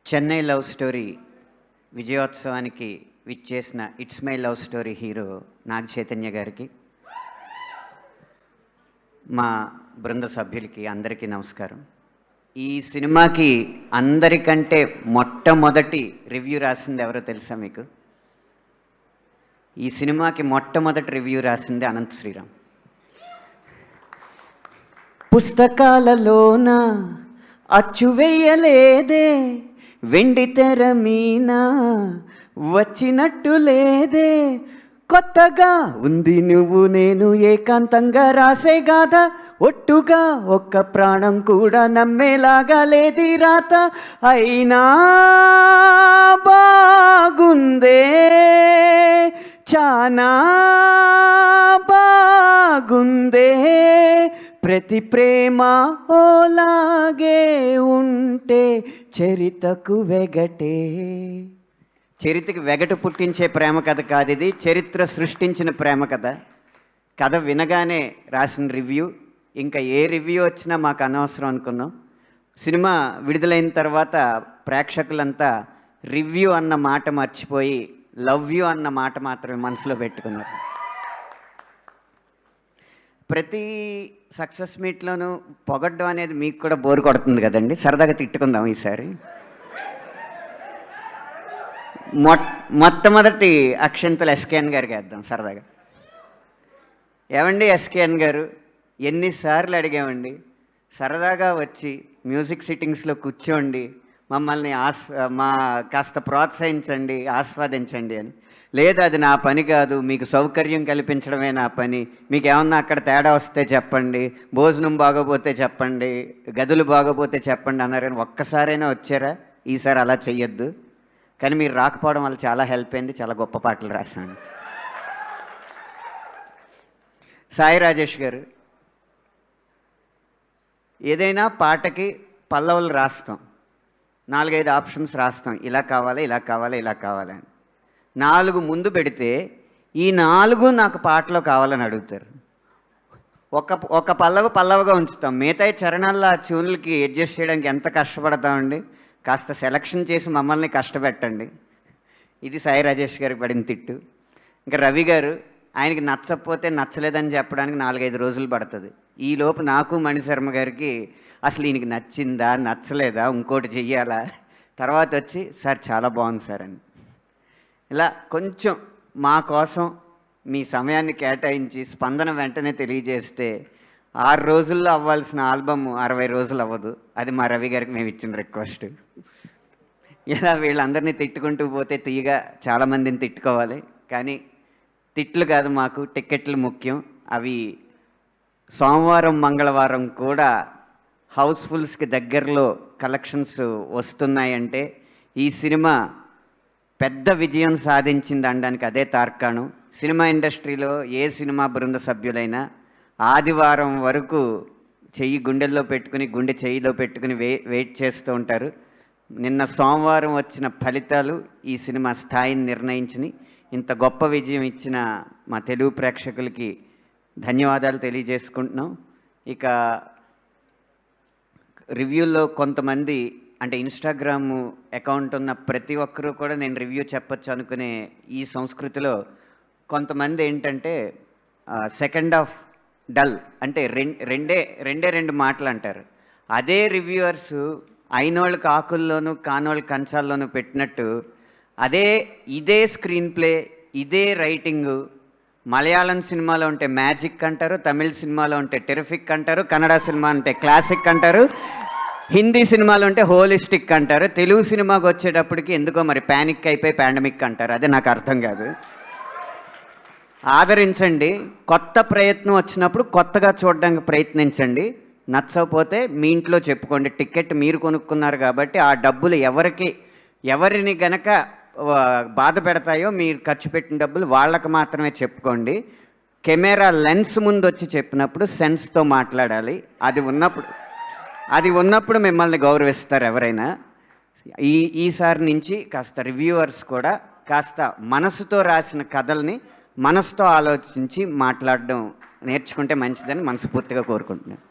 Chennai love story విజయోత్సవానికి విచ్చేసిన it's my love story hero Naga Chaitanya గారికి, మా బృంద సభ్యులకి అందరికీ నమస్కారం. ఈ సినిమాకి అందరికంటే మొట్టమొదటి రివ్యూ రాసింది ఎవరో తెలుసా మీకు? ఈ సినిమాకి మొట్టమొదటి రివ్యూ రాసింది అనంత్ శ్రీరామ్. పుస్తకాలలోన అచ్చు వేయలేదే, వెండి తెర మీన వచ్చినట్టు లేదే, కొత్తగా ఉంది నువ్వు నేను ఏకాంతంగా రాసే గాథ, ఒట్టుగా ఒక్క ప్రాణం కూడా నమ్మేలాగా లేది రాత, అయినా బాగుందే చానా బాగుందే, ప్రతి ప్రేమ ఓలాగే ఉంటే చరితకు వెగటే. చరిత్రకి వెగటు పుట్టించే ప్రేమ కథ కాదు ఇది, చరిత్ర సృష్టించిన ప్రేమ కథ. కథ వినగానే రాసిన రివ్యూ, ఇంకా ఏ రివ్యూ వచ్చినా మాకు అనవసరం అనుకున్నాం. సినిమా విడుదలైన తర్వాత ప్రేక్షకులంతా రివ్యూ అన్న మాట మర్చిపోయి లవ్ యూ అన్న మాట మాత్రమే మనసులో పెట్టుకున్నారు. ప్రతి సక్సెస్ మీట్లోనూ పొగడ్డం అనేది మీకు కూడా బోరు కొడుతుంది కదండి, సరదాగా తిట్టుకుందాం ఈసారి. మొట్టమొదటి అక్షంతలు ఎస్కేఎన్ గారికి వేద్దాం సరదాగా. ఏమండి ఎస్కేఎన్ గారు, ఎన్నిసార్లు అడిగామండి సరదాగా వచ్చి మ్యూజిక్ సిట్టింగ్స్లో కూర్చోండి, మమ్మల్ని కాస్త ప్రోత్సహించండి, ఆస్వాదించండి అని. లేదు, అది నా పని కాదు, మీకు సౌకర్యం కల్పించడమే నా పని, మీకు ఏమన్నా అక్కడ తేడా వస్తే చెప్పండి, భోజనం బాగోపోతే చెప్పండి, గదులు బాగోపోతే చెప్పండి అన్నారు. కానీ ఒక్కసారైనా వచ్చారా? ఈసారి అలా చెయ్యొద్దు. కానీ మీరు రాకపోవడం వల్ల చాలా హెల్ప్ అయింది, చాలా గొప్ప పాటలు రాశాను. సాయి రాజేష్ గారు, ఏదైనా పాటకి పల్లవులు రాస్తాం, 4-5 ఆప్షన్స్ రాస్తాం, ఇలా కావాలి ఇలా కావాలి ఇలా కావాలని. 4 ముందు పెడితే ఈ 4 నాకు పాటలో కావాలని అడుగుతారు. ఒక పల్లవుగా ఉంచుతాం, మిగతా చరణాల్లో ఆ ట్యూన్లకి అడ్జస్ట్ చేయడానికి ఎంత కష్టపడతామండి. కాస్త సెలక్షన్ చేసి మమ్మల్ని కష్టపెట్టండి. ఇది సాయి రాజేష్ గారికి పడిన తిట్టు. ఇంకా రవి గారు, ఆయనకి నచ్చకపోతే నచ్చలేదని చెప్పడానికి 4-5 రోజులు పడుతుంది. ఈలోపు నాకు మణిశర్మ గారికి అసలు ఈయనకి నచ్చిందా నచ్చలేదా ఇంకోటి చెయ్యాలా, తర్వాత వచ్చి సార్ చాలా బాగుంది సార్ అని. ఇలా కొంచెం మా కోసం మీ సమయాన్ని కేటాయించి స్పందన వెంటనే తెలియజేస్తే 6 రోజుల్లో అవ్వాల్సిన ఆల్బమ్ 60 రోజులు అవ్వదు. అది మా రవి గారికి మేము ఇచ్చిన రిక్వెస్ట్. ఇలా వీళ్ళందరినీ తిట్టుకుంటూ పోతే తీయగా చాలామందిని తిట్టుకోవాలి, కానీ తిట్లు కాదు, మాకు టికెట్లు ముఖ్యం. అవి సోమవారం మంగళవారం కూడా హౌస్ఫుల్స్కి దగ్గరలో కలెక్షన్స్ వస్తున్నాయంటే ఈ సినిమా పెద్ద విజయం సాధించింది అనడానికి అదే తార్కాణం. సినిమా ఇండస్ట్రీలో ఏ సినిమా బృంద సభ్యులైనా ఆదివారం వరకు చెయ్యి గుండెల్లో పెట్టుకుని గుండె చెయ్యిలో పెట్టుకుని వెయిట్ చేస్తూ ఉంటారు. నిన్న సోమవారం వచ్చిన ఫలితాలు ఈ సినిమా స్థాయిని నిర్ణయించినాయి. ఇంత గొప్ప విజయం ఇచ్చిన మా తెలుగు ప్రేక్షకులకి ధన్యవాదాలు తెలియజేసుకుంటున్నాం. ఇక రివ్యూల్లో కొంతమంది, అంటే ఇన్స్టాగ్రామ్ అకౌంట్ ఉన్న ప్రతి ఒక్కరూ కూడా నేను రివ్యూ చెప్పచ్చు అనుకునే ఈ సంస్కృతిలో కొంతమంది ఏంటంటే సెకండ్ హాఫ్ డల్ అంటే రెండే మాటలు అంటారు. అదే రివ్యూవర్స్ అయినోళ్ళకి ఆకుల్లోనూ కానోళ్ళకి కంచాల్లోనూ పెట్టినట్టు ఇదే స్క్రీన్ ప్లే, ఇదే రైటింగు మలయాళం సినిమాలో ఉంటే మ్యాజిక్ అంటారు, తమిళ సినిమాలో ఉంటే టెరిఫిక్ అంటారు, కన్నడ సినిమా అంటే క్లాసిక్ అంటారు, హిందీ సినిమాలో ఉంటే హోలిస్టిక్ అంటారు, తెలుగు సినిమాకి వచ్చేటప్పటికి ఎందుకో మరి ప్యానిక్ అయిపోయి పాండమిక్ అంటారు. అదే నాకు అర్థం కాదు. ఆదరించండి, కొత్త ప్రయత్నం వచ్చినప్పుడు కొత్తగా చూడడానికి ప్రయత్నించండి. నచ్చకపోతే మీ ఇంట్లో చెప్పుకోండి. టికెట్ మీరు కొనుక్కున్నారు కాబట్టి ఆ డబ్బులు ఎవరిని గనక బాధ పెడతాయో మీరు ఖర్చు పెట్టిన డబ్బులు వాళ్ళకు మాత్రమే చెప్పుకోండి. కెమెరా లెన్స్ ముందు వచ్చి చెప్పినప్పుడు సెన్స్తో మాట్లాడాలి. అది ఉన్నప్పుడు మిమ్మల్ని గౌరవిస్తారు ఎవరైనా. ఈసారి నుంచి కాస్త రివ్యూవర్స్ కూడా కాస్త మనసుతో రాసిన కథల్ని మనసుతో ఆలోచించి మాట్లాడడం నేర్చుకుంటే మంచిదని మనస్ఫూర్తిగా కోరుకుంటున్నాను.